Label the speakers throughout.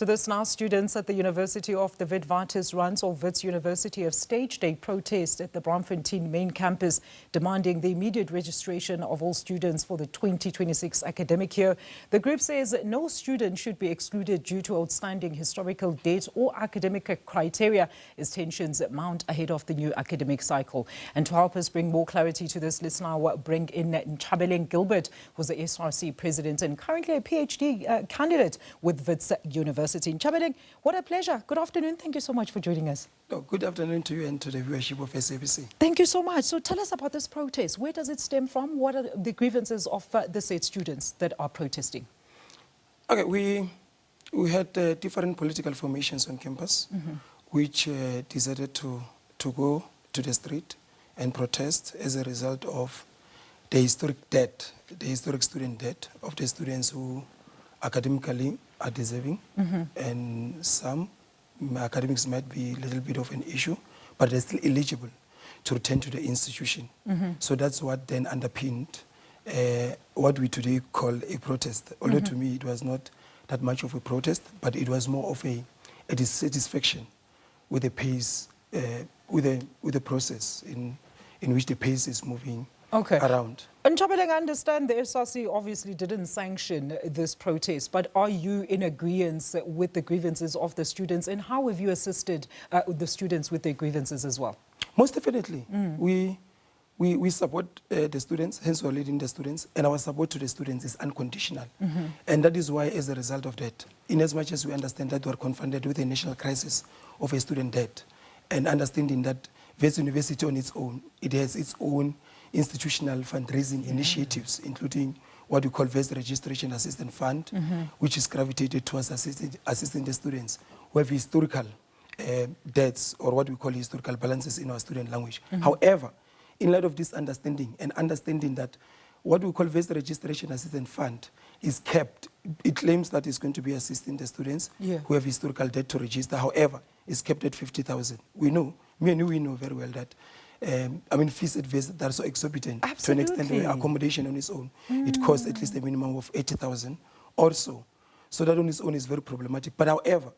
Speaker 1: To this now, students at the University of the Witwatersrand or Wits University have staged a protest at the Braamfontein main campus, demanding the immediate registration of all students for the 2026 academic year. The group says no student should be excluded due to outstanding historical debt or academic criteria as tensions mount ahead of the new academic cycle. And to help us bring more clarity to this, let's now bring in Nchabeleng Gilbert, who's the SRC President and currently a PhD candidate with Wits University. Nchabeleng, what a pleasure. Good afternoon. Thank you so much for joining us.
Speaker 2: Oh, good afternoon to you and to the viewership of SABC.
Speaker 1: Thank you so much. So tell us about this protest. Where does it stem from? What are the grievances of the said students that are protesting?
Speaker 2: Okay, we had different political formations on campus, which decided to go to the street and protest as a result of the historic debt, the historic student debt of the students who academically are deserving, and some academics might be a little bit of an issue, but they're still eligible to return to the institution. So that's what then underpinned what we today call a protest. Although to me it was not that much of a protest, but it was more of a dissatisfaction with the pace, with the process in which the pace is moving around.
Speaker 1: And Nchabeleng, I understand the SRC obviously didn't sanction this protest, but are you in agreement with the grievances of the students, and how have you assisted the students with their grievances as well?
Speaker 2: Most definitely. We support the students, hence we're leading the students, and our support to the students is unconditional. And that is why, as a result of that, in as much as we understand that we're confronted with a national crisis of a student debt, and understanding that Wits University on its own, it has its own institutional fundraising initiatives, including what we call Wits Registration Assistance Fund, which is gravitated towards assisting the students who have historical debts, or what we call historical balances in our student language. However, in light of this understanding and understanding that what we call Wits Registration Assistance Fund is kept, it claims that it's going to be assisting the students who have historical debt to register. However, it's kept at 50,000. We know, me and you, we know very well that fees at Wits that are so exorbitant to an extent where accommodation on its own, it costs at least a minimum of 80,000 or so. So that on its own is very problematic. But however,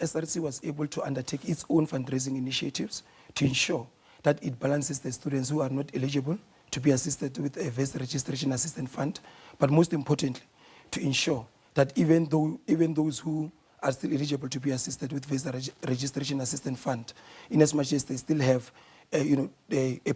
Speaker 2: SRC was able to undertake its own fundraising initiatives to ensure that it balances the students who are not eligible to be assisted with a Wits Registration Assistance Fund, but most importantly, to ensure that even those who are still eligible to be assisted with Wits Registration Assistance Fund, in as much as they still have a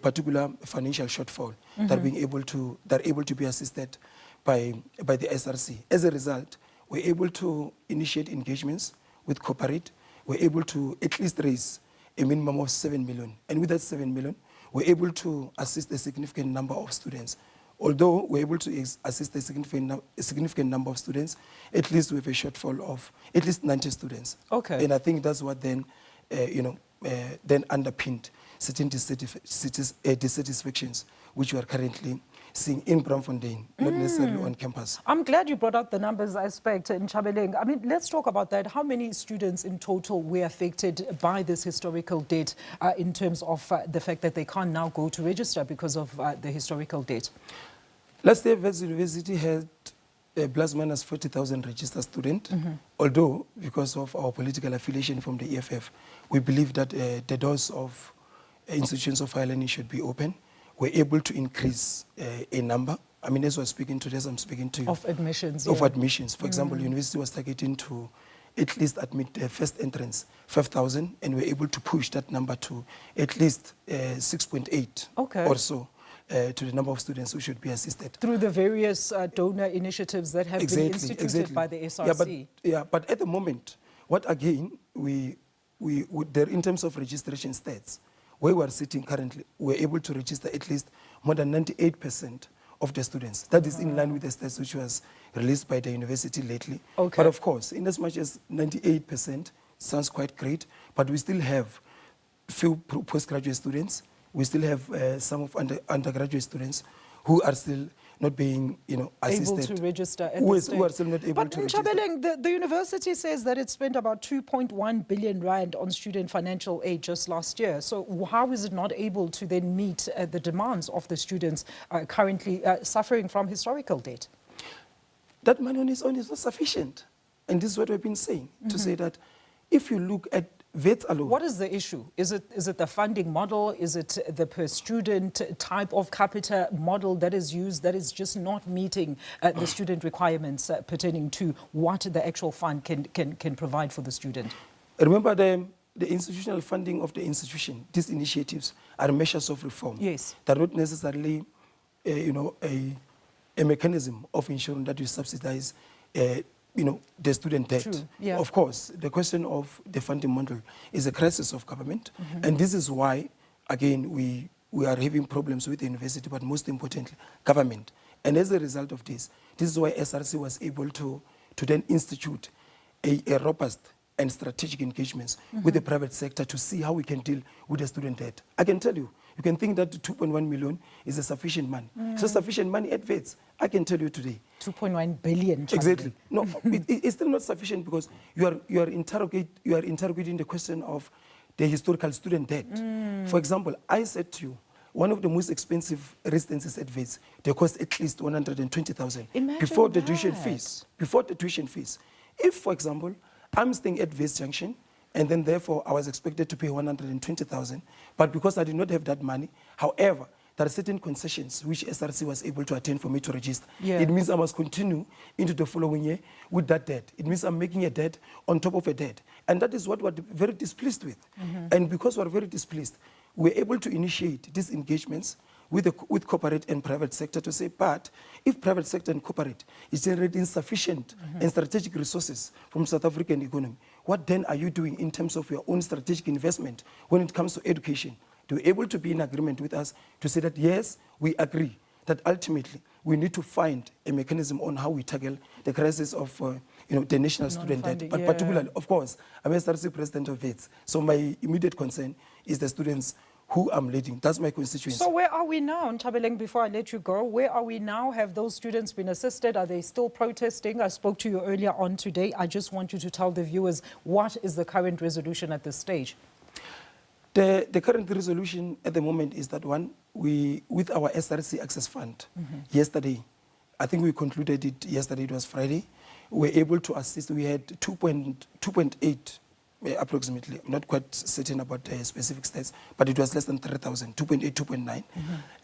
Speaker 2: particular financial shortfall, that are able to be assisted by the SRC. As a result, we're able to initiate engagements with corporate. We're able to at least raise a minimum of 7 million. And with that 7 million, we're able to assist a significant number of students. Although we're able to assist a significant number of students, at least with a shortfall of at least 90 students. And I think that's what then, then underpinned certain dissatisfactions which we are currently seeing in Braamfontein, not necessarily on campus.
Speaker 1: I'm glad you brought out the numbers aspect, Nchabeleng. I mean, let's talk about that. How many students in total were affected by this historical debt in terms of the fact that they can't now go to register because of the historical debt?
Speaker 2: Last year, Wits University had plus minus 40,000 registered students, although because of our political affiliation from the EFF, we believe that the doors of institutions of higher learning should be open. We're able to increase a number. I mean, as we're speaking to this, I'm speaking to you.
Speaker 1: Of admissions.
Speaker 2: Of admissions. For example, the university was targeting to at least admit the first entrance 5,000, and we're able to push that number to at least 6.8 or so to the number of students who should be assisted.
Speaker 1: Through the various donor initiatives that have been instituted by the SRC.
Speaker 2: But at the moment, what again, in terms of registration stats, where we are sitting currently, we're able to register at least more than 98% of the students. That is in line with the stats which was released by the university lately. But of course, in as much as 98% sounds quite great, but we still have few postgraduate students. We still have some of undergraduate students who are still not being, assisted.
Speaker 1: Able to register at
Speaker 2: who are still not able to register.
Speaker 1: But Nchabeleng, the university says that it spent about 2.1 billion rand on student financial aid just last year. So how is it not able to then meet the demands of the students currently suffering from historical debt?
Speaker 2: That money on its own is not sufficient. and this is what we've been saying, to say that if you look at Wits alone.
Speaker 1: What is the issue? Is it the funding model? Is it the per student type of capita model that is used that is just not meeting the student requirements pertaining to what the actual fund can provide for the student?
Speaker 2: Remember the institutional funding of the institution. These initiatives are measures of reform.
Speaker 1: Yes.
Speaker 2: They're not necessarily, a mechanism of ensuring that you subsidize the student debt.
Speaker 1: True, yeah.
Speaker 2: Of course, the question of the funding model is a crisis of government, and this is why, again, we are having problems with the university, but most importantly, government. And as a result of this is why SRC was able to then institute a robust and strategic engagements with the private sector to see how we can deal with the student debt. I can tell you, you can think that 2.1 million is a sufficient money. So sufficient money at Wits, I can tell you today.
Speaker 1: 2.1 billion.
Speaker 2: Exactly. No, it's still not sufficient because you are interrogating the question of the historical student debt. For example, I said to you, one of the most expensive residences at Wits, they cost at least 120,000 before the tuition fees. Before the tuition fees. If, for example, I'm staying at Wits Junction, and then therefore I was expected to pay 120,000, but because I did not have that money, however, there are certain concessions which SRC was able to attain for me to register.
Speaker 1: Yeah.
Speaker 2: It means I must continue into the following year with that debt. It means I'm making a debt on top of a debt. And that is what we're very displeased with. And because we're very displeased, we're able to initiate these engagements with corporate and private sector to say, but if private sector and corporate is generating sufficient and strategic resources from South African economy, what then are you doing in terms of your own strategic investment when it comes to education? To be able to be in agreement with us to say that, yes, we agree that ultimately we need to find a mechanism on how we tackle the crisis of the national student debt. But particularly, of course, I'm SRC President of Wits, so my immediate concern is the students who I'm leading. That's my constituency.
Speaker 1: So where are we now, Nchabeleng, before I let you go? Where are we now? Have those students been assisted? Are they still protesting? I spoke to you earlier on today. I just want you to tell the viewers what is the current resolution at this stage?
Speaker 2: The current resolution at the moment is that with our SRC Access Fund, yesterday, I think we concluded it yesterday, it was Friday, we were able to assist, we had 2.8 approximately, I'm not quite certain about the specific stats, but it was less than 3,000, 2.8, 2.9.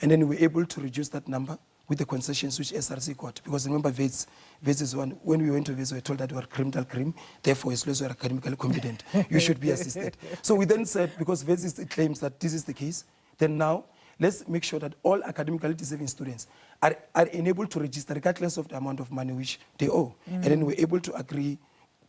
Speaker 2: And then we were able to reduce that number with the concessions which SRC got. Because remember, Wits is one, when we went to Wits, we were told that we were criminal cream, therefore, as long as you are academically competent, you should be assisted. So we then said, because Wits claims that this is the case, then now, let's make sure that all academically deserving students are enabled to register regardless of the amount of money which they owe. And then we're able to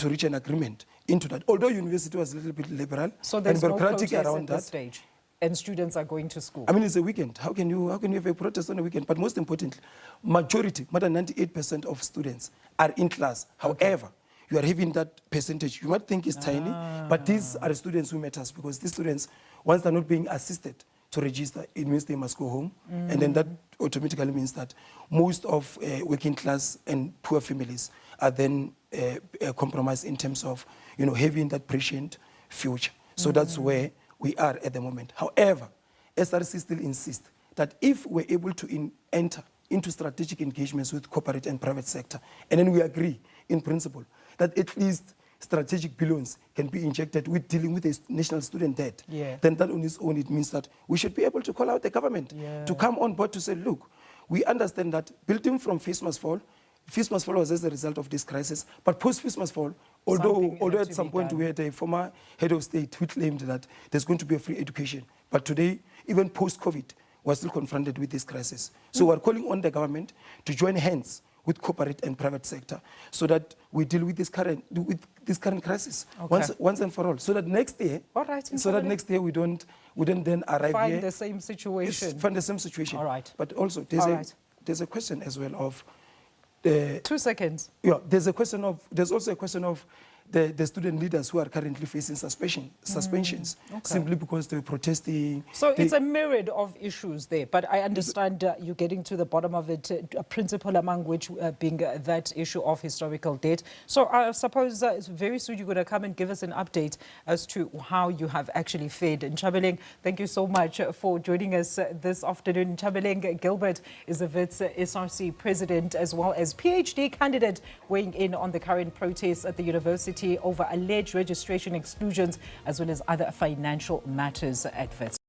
Speaker 2: reach an agreement into that. Although university was a little bit liberal
Speaker 1: so there's
Speaker 2: and bureaucratic
Speaker 1: no
Speaker 2: around
Speaker 1: at
Speaker 2: that.
Speaker 1: this stage, and students are going to school.
Speaker 2: I mean, it's a weekend. How can you have a protest on a weekend? But most importantly, majority, more than 98% of students are in class. However, you are having that percentage. You might think it's tiny, but these are the students who matter because these students, once they're not being assisted to register, it means they must go home. And then that automatically means that most of working class and poor families are then compromised in terms of having that prescient future. So that's where we are at the moment. However, SRC still insists that if we're able to enter into strategic engagements with corporate and private sector, and then we agree in principle that at least strategic billions can be injected with dealing with the national student debt, then that on its own, it means that we should be able to call out the government to come on board to say, look, we understand that building from fees must fall was as a result of this crisis, but post-fees must fall, although at some point we had a former head of state who claimed that there's going to be a free education. But today, even post-COVID, we're still confronted with this crisis. So we're calling on the government to join hands with corporate and private sector so that we deal with this current crisis once and for all. So that next year, we don't then arrive
Speaker 1: find
Speaker 2: here.
Speaker 1: the same situation.
Speaker 2: Find the same situation.
Speaker 1: All right.
Speaker 2: But also, there's a question as well of
Speaker 1: 2 seconds.
Speaker 2: Yeah, there's also a question of the student leaders who are currently facing suspensions simply because they were protesting.
Speaker 1: So it's a myriad of issues there, but I understand you're getting to the bottom of it, a principle among which being that issue of historical debt. So I suppose very soon you're going to come and give us an update as to how you have actually fared. Nchabeleng, thank you so much for joining us this afternoon. Nchabeleng Gilbert is the Wits SRC President as well as PhD candidate weighing in on the current protests at the university over alleged registration exclusions as well as other financial matters at Wits.